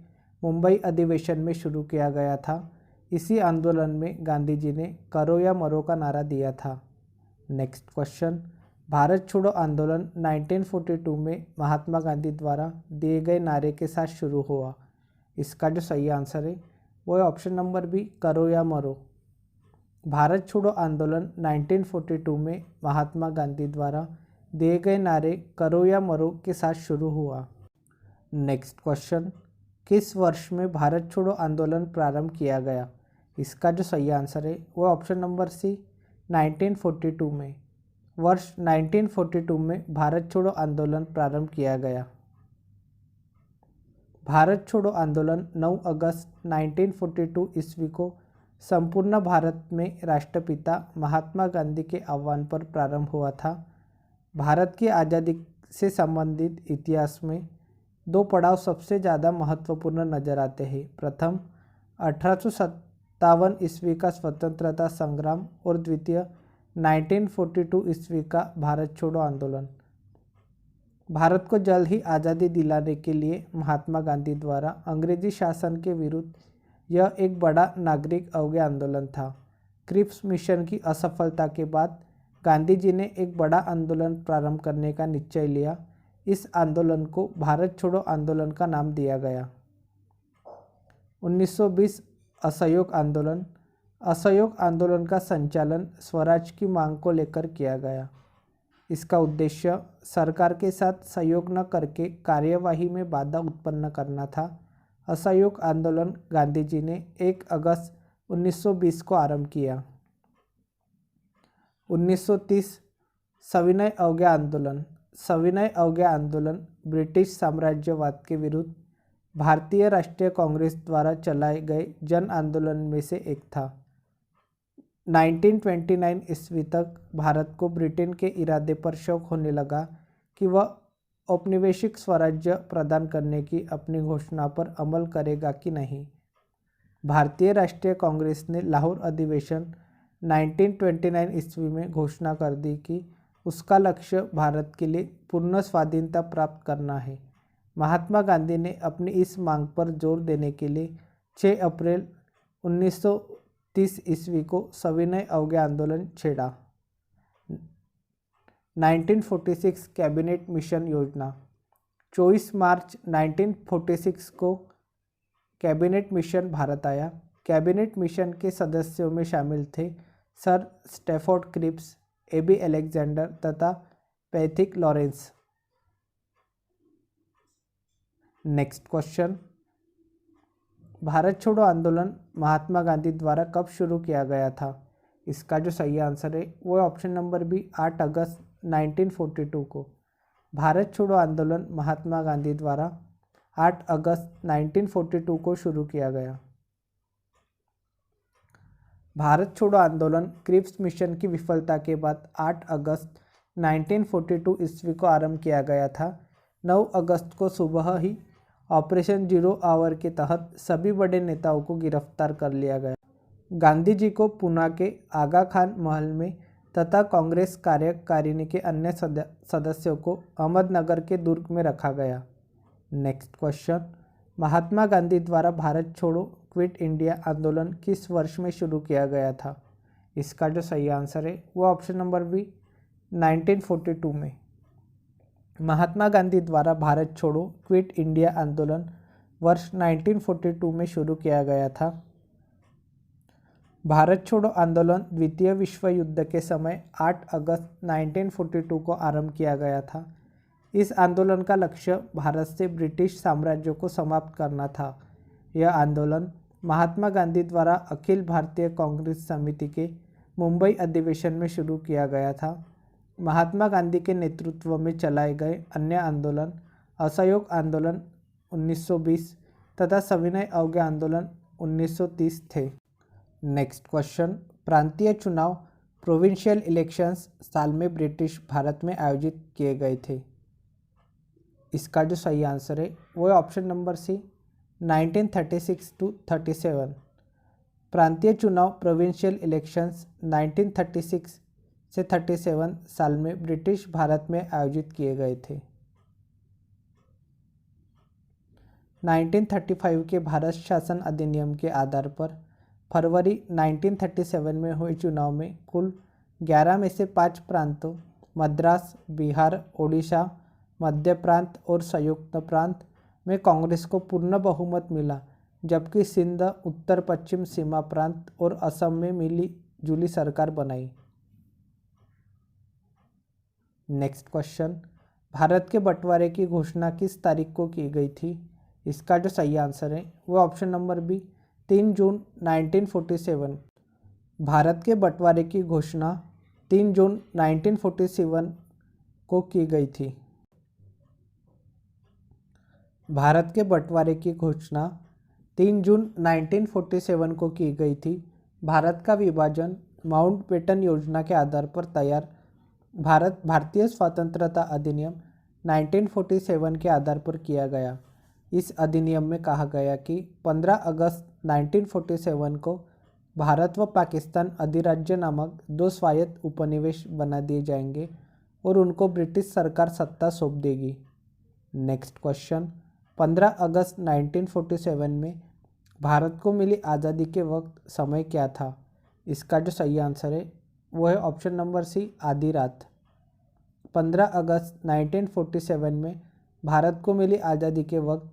मुंबई अधिवेशन में शुरू किया गया था। इसी आंदोलन में गांधी जी ने करो या मरो का नारा दिया था। नेक्स्ट क्वेश्चन, भारत छोड़ो आंदोलन 1942 में महात्मा गांधी द्वारा दिए गए नारे के साथ शुरू हुआ। इसका जो सही आंसर है वो है ऑप्शन नंबर बी, करो या मरो। भारत छोड़ो आंदोलन 1942 में महात्मा गांधी द्वारा दिए गए नारे करो या मरो के साथ शुरू हुआ। नेक्स्ट क्वेश्चन, किस वर्ष में भारत छोड़ो आंदोलन प्रारंभ किया गया? इसका जो सही आंसर है वो ऑप्शन नंबर सी, 1942 में। वर्ष 1942 में भारत छोड़ो आंदोलन प्रारंभ किया गया। भारत छोड़ो आंदोलन 9 अगस्त 1942 ईस्वी को संपूर्ण भारत में राष्ट्रपिता महात्मा गांधी के आह्वान पर प्रारंभ हुआ था। भारत की आज़ादी से संबंधित इतिहास में दो पड़ाव सबसे ज़्यादा महत्वपूर्ण नजर आते हैं। प्रथम 1857 ईस्वी का स्वतंत्रता संग्राम और द्वितीय 1942 ईस्वी का भारत छोड़ो आंदोलन। भारत को जल्द ही आज़ादी दिलाने के लिए महात्मा गांधी द्वारा अंग्रेजी शासन के विरुद्ध यह एक बड़ा नागरिक अवज्ञा आंदोलन था। क्रिप्स मिशन की असफलता के बाद गांधी जी ने एक बड़ा आंदोलन प्रारंभ करने का निश्चय लिया। इस आंदोलन को भारत छोड़ो आंदोलन का नाम दिया गया। 1920 असहयोग आंदोलन। असहयोग आंदोलन का संचालन स्वराज की मांग को लेकर किया गया। इसका उद्देश्य सरकार के साथ सहयोग न करके कार्यवाही में बाधा उत्पन्न करना था। असहयोग आंदोलन गांधी जी ने 1 अगस्त 1920 को आरंभ किया। 1930 सविनय अवज्ञा आंदोलन। सविनय अवज्ञा आंदोलन ब्रिटिश साम्राज्यवाद के विरुद्ध भारतीय राष्ट्रीय कांग्रेस द्वारा चलाए गए जन आंदोलन में से एक था। 1929 ईस्वी तक भारत को ब्रिटेन के इरादे पर शक होने लगा कि वह औपनिवेशिक स्वराज्य प्रदान करने की अपनी घोषणा पर अमल करेगा कि नहीं। भारतीय राष्ट्रीय कांग्रेस ने लाहौर अधिवेशन 1929 ईस्वी में घोषणा कर दी कि उसका लक्ष्य भारत के लिए पूर्ण स्वाधीनता प्राप्त करना है। महात्मा गांधी ने अपनी इस मांग पर जोर देने के लिए 6 अप्रैल 1930 ईस्वी को सविनय अवज्ञा आंदोलन छेड़ा। 1946 कैबिनेट मिशन योजना। 24 मार्च 1946 को कैबिनेट मिशन भारत आया। कैबिनेट मिशन के सदस्यों में शामिल थे sir Stafford Cripps, A B Alexander तथा पैथिक लॉरेंस। नेक्स्ट क्वेश्चन, भारत छोड़ो आंदोलन महात्मा गांधी द्वारा कब शुरू किया गया था? इसका जो सही आंसर है वो है ऑप्शन नंबर बी, 8 अगस्त 1942 को। भारत छोड़ो आंदोलन महात्मा गांधी द्वारा 8 अगस्त 1942 को शुरू किया गया। भारत छोड़ो आंदोलन क्रिप्स मिशन की विफलता के बाद 8 अगस्त 1942 ईस्वी को आरंभ किया गया था। 9 अगस्त को सुबह ही ऑपरेशन जीरो आवर के तहत सभी बड़े नेताओं को गिरफ्तार कर लिया गया। गांधी जी को पूना के आगा खान महल में तथा कांग्रेस कार्यकारिणी के अन्य सदस्यों को अहमदनगर के दुर्ग में रखा गया। नेक्स्ट क्वेश्चन, महात्मा गांधी द्वारा भारत छोड़ो क्विट इंडिया आंदोलन किस वर्ष में शुरू किया गया था? इसका जो सही आंसर है वो ऑप्शन नंबर बी 1942 में। महात्मा गांधी द्वारा भारत छोड़ो क्विट इंडिया आंदोलन वर्ष 1942 में शुरू किया गया था। भारत छोड़ो आंदोलन द्वितीय विश्व युद्ध के समय 8 अगस्त 1942 को आरंभ किया गया था। इस आंदोलन का लक्ष्य भारत से ब्रिटिश साम्राज्य को समाप्त करना था। यह आंदोलन महात्मा गांधी द्वारा अखिल भारतीय कांग्रेस समिति के मुंबई अधिवेशन में शुरू किया गया था। महात्मा गांधी के नेतृत्व में चलाए गए अन्य आंदोलन असहयोग आंदोलन 1920 तथा सविनय अवज्ञा आंदोलन 1930 थे। नेक्स्ट क्वेश्चन, प्रांतीय चुनाव प्रोविंशियल इलेक्शंस साल में ब्रिटिश भारत में आयोजित किए गए थे? इसका जो सही आंसर है वो है ऑप्शन नंबर सी 1936 to 37। प्रांतीय चुनाव प्रोविंशियल इलेक्शंस 1936 से 37 साल में ब्रिटिश भारत में आयोजित किए गए थे। 1935 के भारत शासन अधिनियम के आधार पर फरवरी 1937 में हुए चुनाव में कुल 11 में से 5 प्रांतों मद्रास, बिहार, ओडिशा, मध्य प्रांत और संयुक्त प्रांत में कांग्रेस को पूर्ण बहुमत मिला, जबकि सिंध, उत्तर पश्चिम सीमा प्रांत और असम में मिली जुली सरकार बनाई। नेक्स्ट क्वेश्चन, भारत के बंटवारे की घोषणा किस तारीख को की गई थी? इसका जो सही आंसर है वो ऑप्शन नंबर बी 3 जून 1947। भारत के बंटवारे की घोषणा 3 जून 1947 को की गई थी। भारत के बंटवारे की घोषणा 3 जून 1947 को की गई थी। भारत का विभाजन माउंटबेटन योजना के आधार पर तैयार भारतीय स्वतंत्रता अधिनियम 1947 के आधार पर किया गया। इस अधिनियम में कहा गया कि 15 अगस्त 1947 को भारत व पाकिस्तान अधिराज्य नामक 2 स्वायत्त उपनिवेश बना दिए जाएंगे और उनको ब्रिटिश सरकार सत्ता सौंप देगी। नेक्स्ट क्वेश्चन, 15 अगस्त 1947 में भारत को मिली आज़ादी के वक्त समय क्या था? इसका जो सही आंसर है वो है ऑप्शन नंबर सी आधी रात। 15 अगस्त 1947 में भारत को मिली आज़ादी के वक्त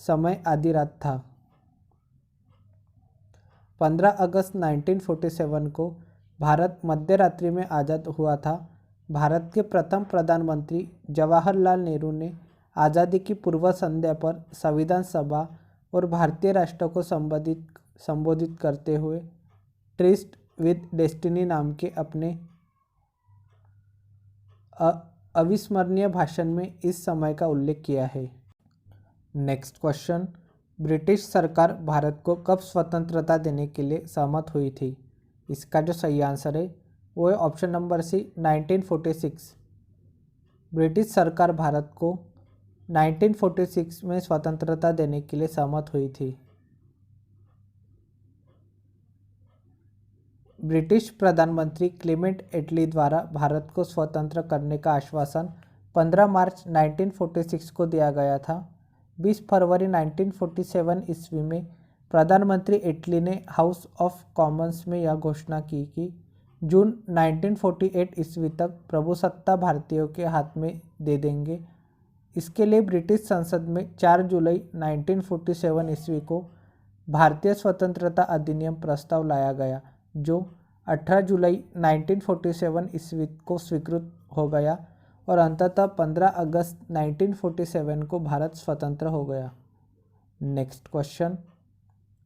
समय आधी रात था। 15 अगस्त 1947 को भारत मध्य रात्रि में आज़ाद हुआ था। भारत के प्रथम प्रधानमंत्री जवाहरलाल नेहरू ने आज़ादी की पूर्व संध्या पर संविधान सभा और भारतीय राष्ट्र को संबोधित करते हुए ट्रिस्ट विद डेस्टिनी नाम के अपने अविस्मरणीय भाषण में इस समय का उल्लेख किया है। नेक्स्ट क्वेश्चन, ब्रिटिश सरकार भारत को कब स्वतंत्रता देने के लिए सहमत हुई थी? इसका जो सही आंसर है वो है ऑप्शन नंबर सी 1946। ब्रिटिश सरकार भारत को 1946 में स्वतंत्रता देने के लिए सहमत हुई थी। ब्रिटिश प्रधानमंत्री क्लेमेंट एटली द्वारा भारत को स्वतंत्र करने का आश्वासन 15 मार्च 1946 को दिया गया था। 20 फरवरी 1947 ईस्वी में प्रधानमंत्री एटली ने हाउस ऑफ कॉमन्स में यह घोषणा की कि जून 1948 ईस्वी तक प्रभुसत्ता भारतीयों के हाथ में दे देंगे। इसके लिए ब्रिटिश संसद में 4 जुलाई 1947 ईस्वी को भारतीय स्वतंत्रता अधिनियम प्रस्ताव लाया गया, जो 18 जुलाई 1947 ईस्वी को स्वीकृत हो गया और अंततः 15 अगस्त 1947 को भारत स्वतंत्र हो गया। नेक्स्ट क्वेश्चन,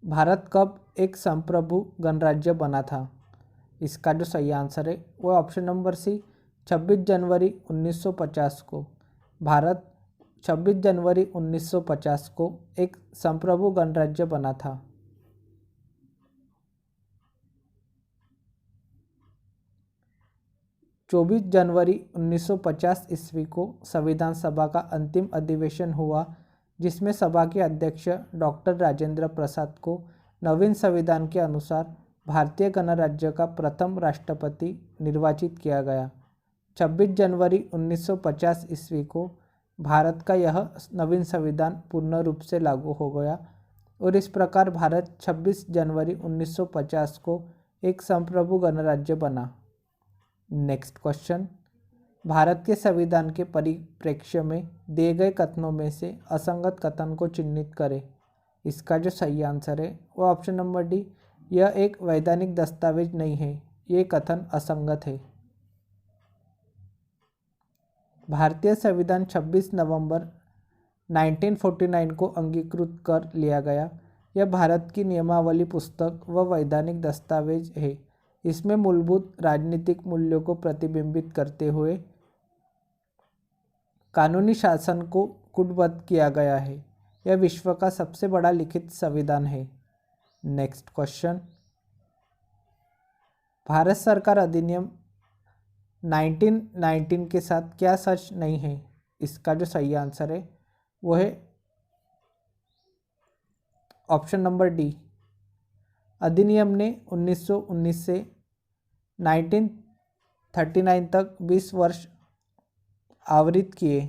भारत कब एक संप्रभु गणराज्य बना था? इसका जो सही आंसर है वो ऑप्शन नंबर सी 26 जनवरी 1950 को। भारत 26 जनवरी 1950 को एक संप्रभु गणराज्य बना था। 24 जनवरी 1950 ईस्वी को संविधान सभा का अंतिम अधिवेशन हुआ, जिसमें सभा के अध्यक्ष डॉक्टर राजेंद्र प्रसाद को नवीन संविधान के अनुसार भारतीय गणराज्य का प्रथम राष्ट्रपति निर्वाचित किया गया। 26 जनवरी 1950 ईस्वी को भारत का यह नवीन संविधान पूर्ण रूप से लागू हो गया और इस प्रकार भारत 26 जनवरी 1950 को एक संप्रभु गणराज्य बना। नेक्स्ट क्वेश्चन, भारत के संविधान के परिप्रेक्ष्य में दिए गए कथनों में से असंगत कथन को चिन्हित करें। इसका जो सही आंसर है वो ऑप्शन नंबर डी, यह एक वैधानिक दस्तावेज नहीं है, ये कथन असंगत है। भारतीय संविधान 26 नवंबर 1949 को अंगीकृत कर लिया गया। यह भारत की नियमावली पुस्तक व वैधानिक दस्तावेज है। इसमें मूलभूत राजनीतिक मूल्यों को प्रतिबिंबित करते हुए कानूनी शासन को कूटबद्ध किया गया है। यह विश्व का सबसे बड़ा लिखित संविधान है। नेक्स्ट क्वेश्चन, भारत सरकार अधिनियम 1919 के साथ क्या सच नहीं है। इसका जो सही आंसर है वो है ऑप्शन नंबर डी, अधिनियम ने 1919 से 1939 तक 20 वर्ष आवरित किए।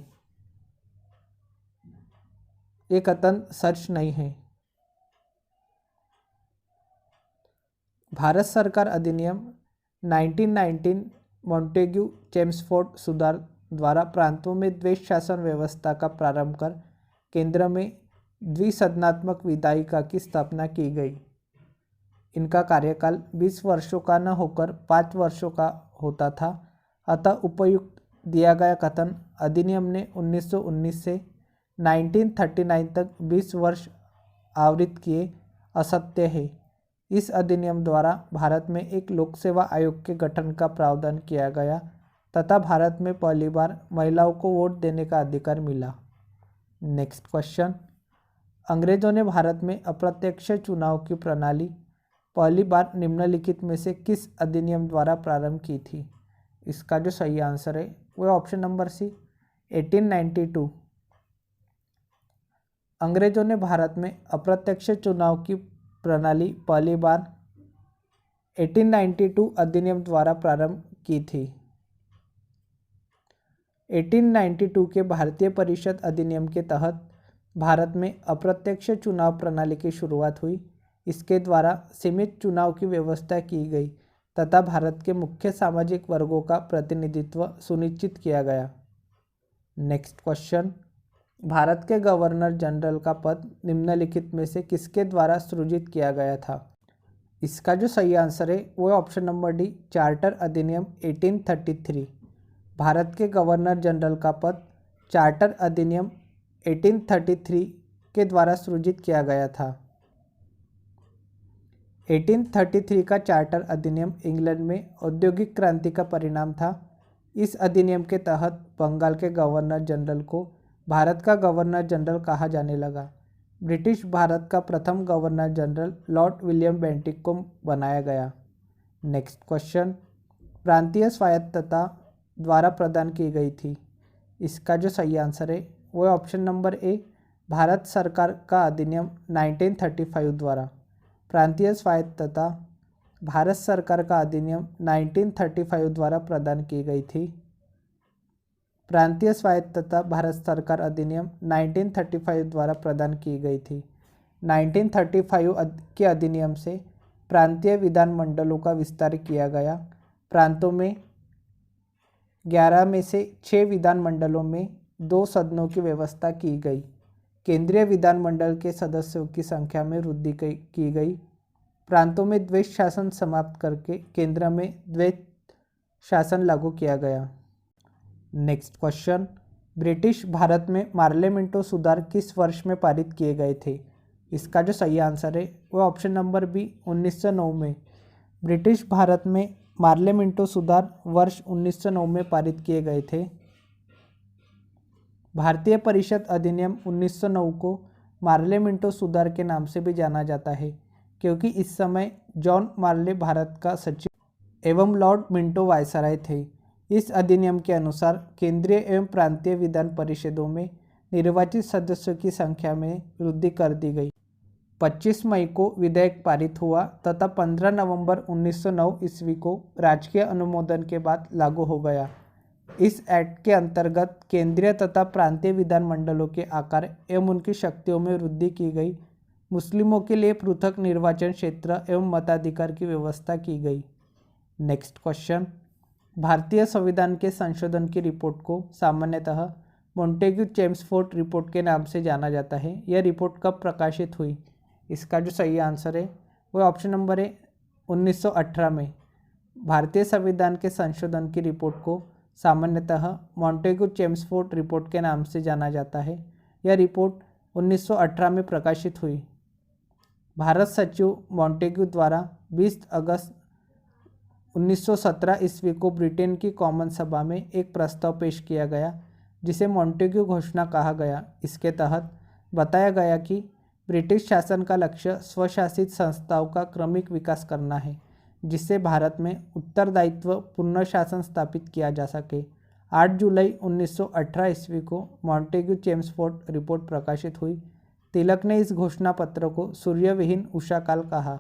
ये कथन सच नहीं है। भारत सरकार अधिनियम 1919 मॉन्टेग्यू चेम्सफोर्ड सुधार द्वारा प्रांतों में द्वैध शासन व्यवस्था का प्रारंभ कर केंद्र में द्विसदनात्मक विधायिका की स्थापना की गई। इनका कार्यकाल 20 वर्षों का न होकर 5 वर्षों का होता था। अतः उपयुक्त दिया गया कथन अधिनियम ने 1919 से 1939 तक 20 वर्ष आवरित किए असत्य है। इस अधिनियम द्वारा भारत में एक लोक सेवा आयोग के गठन का प्रावधान किया गया तथा भारत में पहली बार महिलाओं को वोट देने का अधिकार मिला। नेक्स्ट क्वेश्चन, अंग्रेजों ने भारत में अप्रत्यक्ष चुनाव की प्रणाली पहली बार निम्नलिखित में से किस अधिनियम द्वारा प्रारंभ की थी। इसका जो सही आंसर है वो ऑप्शन नंबर सी, 1892। अंग्रेजों ने भारत में अप्रत्यक्ष चुनाव की प्रणाली पहली बार 1892 अधिनियम द्वारा प्रारंभ की थी। 1892 के भारतीय परिषद अधिनियम के तहत भारत में अप्रत्यक्ष चुनाव प्रणाली की शुरुआत हुई। इसके द्वारा सीमित चुनाव की व्यवस्था की गई तथा भारत के मुख्य सामाजिक वर्गों का प्रतिनिधित्व सुनिश्चित किया गया। नेक्स्ट क्वेश्चन, भारत के गवर्नर जनरल का पद निम्नलिखित में से किसके द्वारा सृजित किया गया था। इसका जो सही आंसर है वो ऑप्शन नंबर डी, चार्टर अधिनियम 1833। भारत के गवर्नर जनरल का पद चार्टर अधिनियम 1833 के द्वारा सृजित किया गया था। 1833 का चार्टर अधिनियम इंग्लैंड में औद्योगिक क्रांति का परिणाम था। इस अधिनियम के तहत बंगाल के गवर्नर जनरल को भारत का गवर्नर जनरल कहा जाने लगा। ब्रिटिश भारत का प्रथम governor general Lord William Bentinck को बनाया गया। नेक्स्ट क्वेश्चन, प्रांतीय स्वायत्तता द्वारा प्रदान की गई थी। इसका जो सही आंसर है वो ऑप्शन नंबर ए, भारत सरकार का अधिनियम 1935 द्वारा। प्रांतीय स्वायत्तता भारत सरकार का अधिनियम 1935 द्वारा प्रदान की गई थी। प्रांतीय स्वायत्तता भारत सरकार अधिनियम 1935 द्वारा प्रदान की गई थी। 1935 के अधिनियम से प्रांतीय विधानमंडलों का विस्तार किया गया। प्रांतों में 11 में से 6 विधानमंडलों में 2 सदनों की व्यवस्था की गई। केंद्रीय विधानमंडल के सदस्यों की संख्या में वृद्धि की गई। प्रांतों में द्वैध शासन समाप्त करके केंद्र में द्वैध शासन लागू किया गया। नेक्स्ट क्वेश्चन, ब्रिटिश भारत में पार्लियामेंटो सुधार किस वर्ष में पारित किए गए थे। इसका जो सही आंसर है वो ऑप्शन नंबर बी, 1909 में। ब्रिटिश भारत में पार्लियामेंटो सुधार वर्ष 1909 में पारित किए गए थे। भारतीय परिषद अधिनियम 1909 को पार्लियामेंटो सुधार के नाम से भी जाना जाता है क्योंकि इस समय जॉन मार्ले भारत का सचिव एवं लॉर्ड मिंटो वायसराय थे। इस अधिनियम के अनुसार केंद्रीय एवं प्रांतीय विधान परिषदों में निर्वाचित सदस्यों की संख्या में वृद्धि कर दी गई। 25 मई को विधेयक पारित हुआ तथा 15 नवंबर 1909 ईस्वी को राजकीय अनुमोदन के बाद लागू हो गया। इस एक्ट के अंतर्गत केंद्रीय तथा प्रांतीय विधानमंडलों के आकार एवं उनकी शक्तियों में वृद्धि की गई। मुस्लिमों के लिए पृथक निर्वाचन क्षेत्र एवं मताधिकार की व्यवस्था की गई। नेक्स्ट क्वेश्चन, भारतीय संविधान के संशोधन की रिपोर्ट को सामान्यतः मोंटेग्यू चेम्सफोर्ड रिपोर्ट के नाम से जाना जाता है। यह रिपोर्ट कब प्रकाशित हुई? इसका जो सही आंसर है वो ऑप्शन नंबर है 1918 में। भारतीय संविधान के संशोधन की रिपोर्ट को सामान्यतः मोंटेग्यू चेम्सफोर्ड रिपोर्ट के नाम से जाना जाता है। यह रिपोर्ट 1918 में प्रकाशित हुई। भारत सचिव मोंटेग्यू द्वारा 20 अगस्त 1917 ईस्वी को ब्रिटेन की कॉमन सभा में एक प्रस्ताव पेश किया गया जिसे मोंटेग्यू घोषणा कहा गया। इसके तहत बताया गया कि ब्रिटिश शासन का लक्ष्य स्वशासित संस्थाओं का क्रमिक विकास करना है जिससे भारत में उत्तरदायित्व पूर्ण शासन स्थापित किया जा सके। 8 जुलाई 1918 ईस्वी को मोंटेग्यू चेम्सफोर्ड रिपोर्ट प्रकाशित हुई। तिलक ने इस घोषणा पत्र को सूर्यविहीन उषा काल कहा।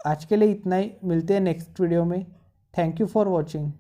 आज के लिए इतना ही, मिलते हैं नेक्स्ट वीडियो में। Thank you for watching.